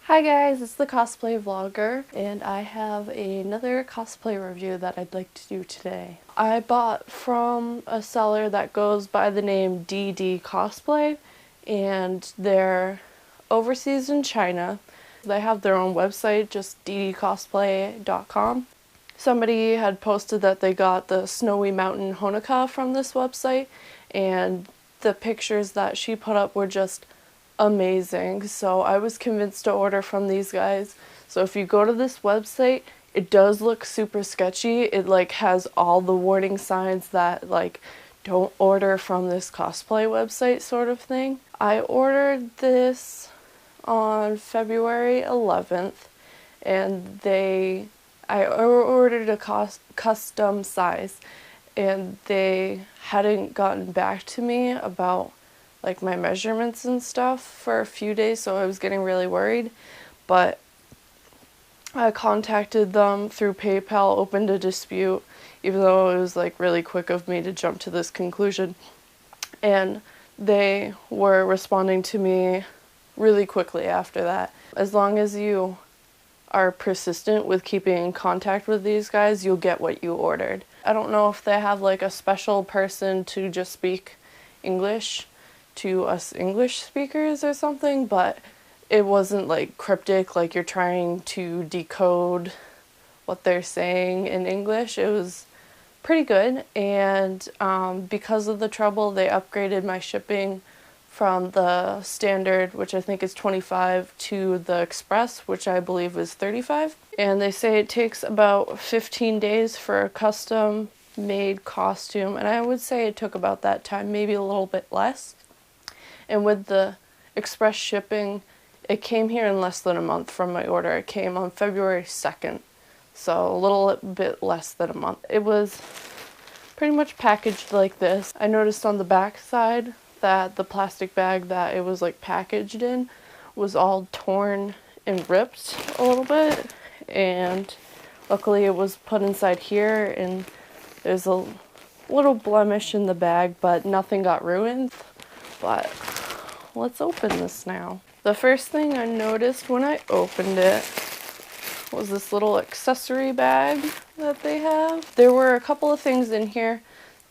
Hi guys, it's the cosplay vlogger, and I have another cosplay review that I'd like to do today. I bought from a seller that goes by the name DDCosplay, and they're overseas in China. They have their own website, just ddcosplay.com. Somebody had posted that they got the Snowy Mountain Honoka from this website, and the pictures that she put up were just amazing. So I was convinced to order from these guys. So if you go to this website, it does look super sketchy. It has all the warning signs that don't order from this cosplay website sort of thing. I ordered this on February 11th, and I ordered a custom size, and they hadn't gotten back to me about my measurements and stuff for a few days, so I was getting really worried. But I contacted them through PayPal, opened a dispute, even though it was really quick of me to jump to this conclusion. And they were responding to me really quickly after that. As long as you are persistent with keeping in contact with these guys, you'll get what you ordered. I don't know if they have a special person to just speak English to us English speakers or something, but it wasn't cryptic, you're trying to decode what they're saying in English. It was pretty good, and because of the trouble, they upgraded my shipping from the standard, which I think is $25, to the express, which I believe is $35. And they say it takes about 15 days for a custom made costume, and I would say it took about that time, maybe a little bit less. And with the express shipping, it came here in less than a month from my order. It came on February 2nd, so a little bit less than a month. It was pretty much packaged like this. I noticed on the back side that the plastic bag that it was packaged in was all torn and ripped a little bit, and luckily it was put inside here, and there's a little blemish in the bag, but nothing got ruined. But let's open this now. The first thing I noticed when I opened it was this little accessory bag that they have. There were a couple of things in here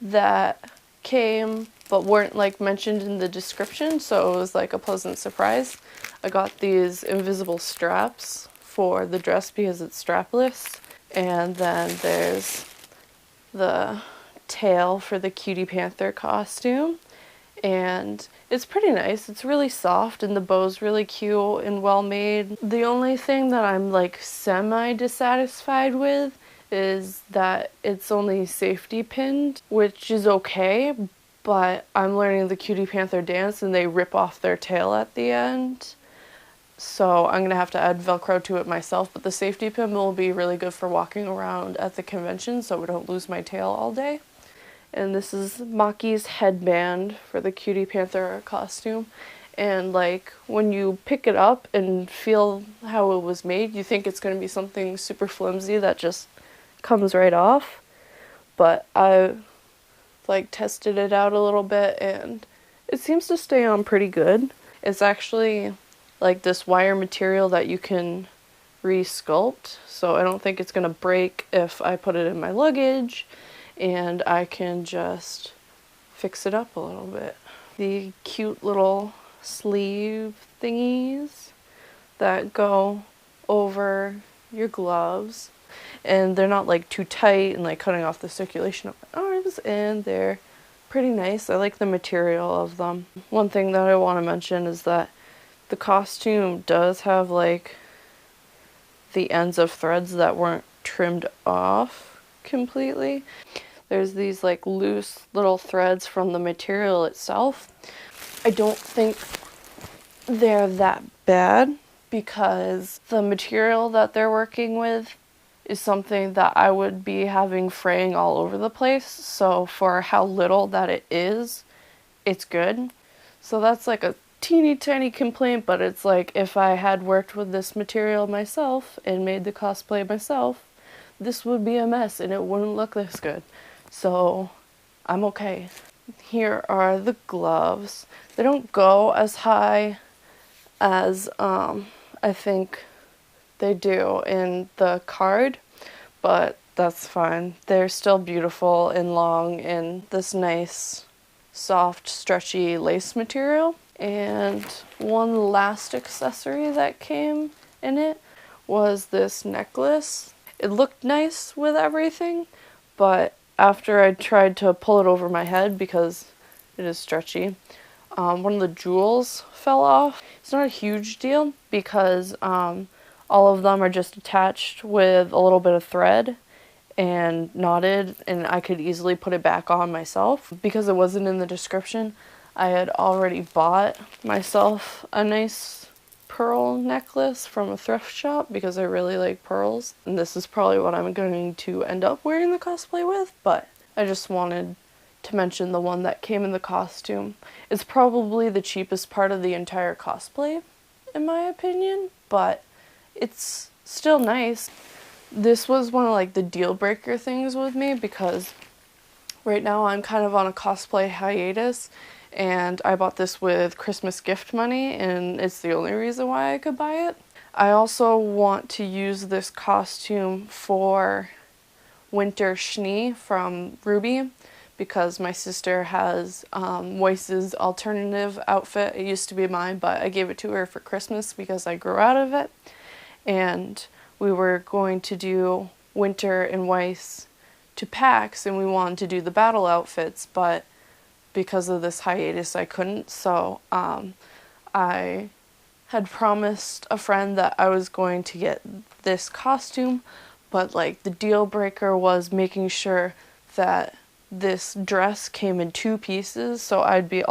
that came but weren't mentioned in the description, so it was a pleasant surprise. I got these invisible straps for the dress because it's strapless, and then there's the tail for the Cutie Panther costume, and it's pretty nice. It's really soft, and the bow's really cute and well made. The only thing that I'm semi dissatisfied with is that it's only safety pinned, which is okay, but I'm learning the Cutie Panther dance and they rip off their tail at the end. So I'm gonna have to add Velcro to it myself, but the safety pin will be really good for walking around at the convention so I don't lose my tail all day. And this is Maki's headband for the Cutie Panther costume. And when you pick it up and feel how it was made, you think it's going to be something super flimsy that just comes right off. But I tested it out a little bit, and it seems to stay on pretty good. It's actually this wire material that you can re-sculpt, so I don't think it's going to break if I put it in my luggage. And I can just fix it up a little bit. The cute little sleeve thingies that go over your gloves, and they're not too tight and cutting off the circulation of my arms, and they're pretty nice. I like the material of them. One thing that I want to mention is that the costume does have the ends of threads that weren't trimmed off completely. There's these loose little threads from the material itself. I don't think they're that bad because the material that they're working with is something that I would be having fraying all over the place. So for how little that it is, it's good. So that's a teeny tiny complaint, but it's if I had worked with this material myself and made the cosplay myself, this would be a mess and it wouldn't look this good. So I'm okay. Here are the gloves. They don't go as high as I think they do in the card, but that's fine. They're still beautiful and long in this nice, soft, stretchy lace material. And one last accessory that came in it was this necklace. It looked nice with everything, but after I tried to pull it over my head because it is stretchy, one of the jewels fell off. It's not a huge deal because all of them are just attached with a little bit of thread and knotted, and I could easily put it back on myself. Because it wasn't in the description, I had already bought myself a nice pearl necklace from a thrift shop because I really like pearls. And this is probably what I'm going to end up wearing the cosplay with, but I just wanted to mention the one that came in the costume. It's probably the cheapest part of the entire cosplay, in my opinion, but it's still nice. This was one of like the deal breaker things with me because right now I'm kind of on a cosplay hiatus, and I bought this with Christmas gift money, and it's the only reason why I could buy it. I also want to use this costume for Winter Schnee from Ruby because my sister has Weiss's alternative outfit. It used to be mine, but I gave it to her for Christmas because I grew out of it. And we were going to do Winter and Weiss to PAX, and we wanted to do the battle outfits, but because of this hiatus I couldn't. So I had promised a friend that I was going to get this costume, but like the deal breaker was making sure that this dress came in 2 pieces, so I'd be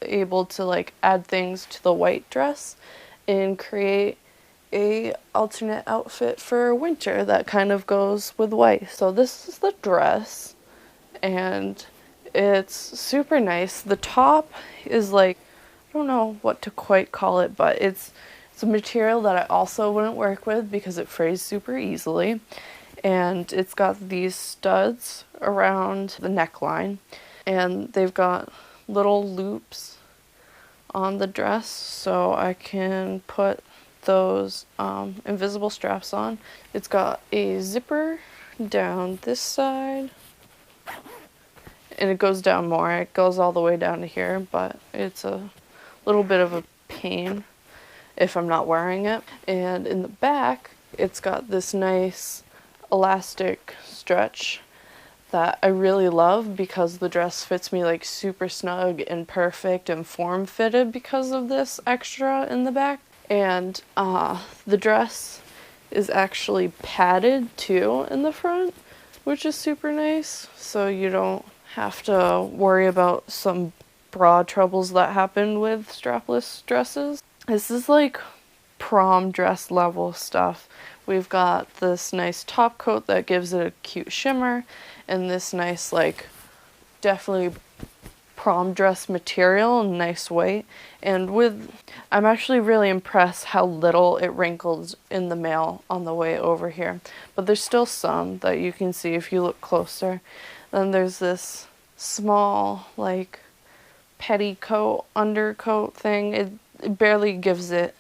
able to like add things to the white dress and create a alternate outfit for winter that kind of goes with white. So this is the dress, and it's super nice. The top is like, I don't know what to quite call it, but it's a material that I also wouldn't work with because it frays super easily. And it's got these studs around the neckline, and they've got little loops on the dress so I can put those invisible straps on. It's got a zipper down this side, and it goes down more. It goes all the way down to here, but it's a little bit of a pain if I'm not wearing it. And in the back, it's got this nice elastic stretch that I really love because the dress fits me like super snug and perfect and form fitted because of this extra in the back. And the dress is actually padded too in the front, which is super nice, so you don't have to worry about some bra troubles that happen with strapless dresses. This is like prom dress level stuff. We've got this nice top coat that gives it a cute shimmer, and this nice, like, definitely prom dress material, nice weight. And I'm actually really impressed how little it wrinkles in the mail on the way over here. But there's still some that you can see if you look closer. Then there's this small, like, petticoat, undercoat thing. It barely gives it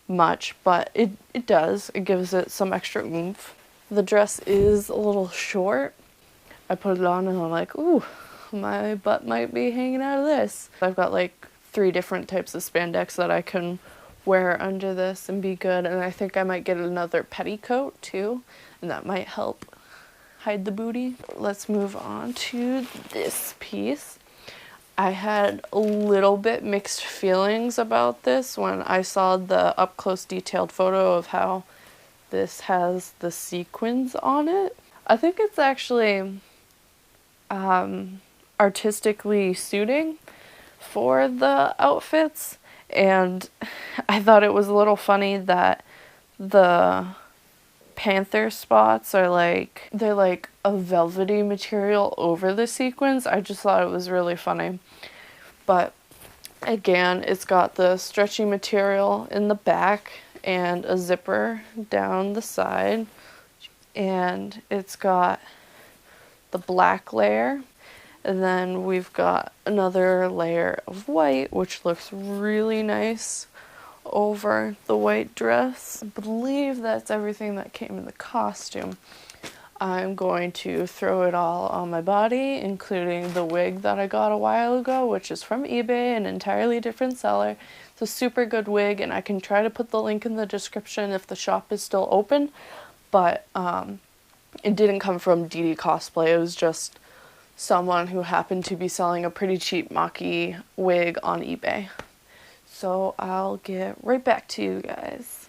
much, but it does. It gives it some extra oomph. The dress is a little short. I put it on and I'm like, ooh, my butt might be hanging out of this. I've got like 3 different types of spandex that I can wear under this and be good, and I think I might get another petticoat too, and that might help hide the booty. Let's move on to this piece. I had a little bit mixed feelings about this when I saw the up-close detailed photo of how this has the sequins on it. I think it's actually artistically suiting for the outfits, and I thought it was a little funny that the panther spots are like, they're like a velvety material over the sequins. I just thought it was really funny. But again, it's got the stretchy material in the back and a zipper down the side, and it's got the black layer, and then we've got another layer of white, which looks really nice over the white dress. I believe that's everything that came in the costume. I'm going to throw it all on my body, including the wig that I got a while ago, which is from eBay, an entirely different seller. It's a super good wig, and I can try to put the link in the description if the shop is still open, but it didn't come from DDCosplay. It was just someone who happened to be selling a pretty cheap Maki wig on eBay. So I'll get right back to you guys.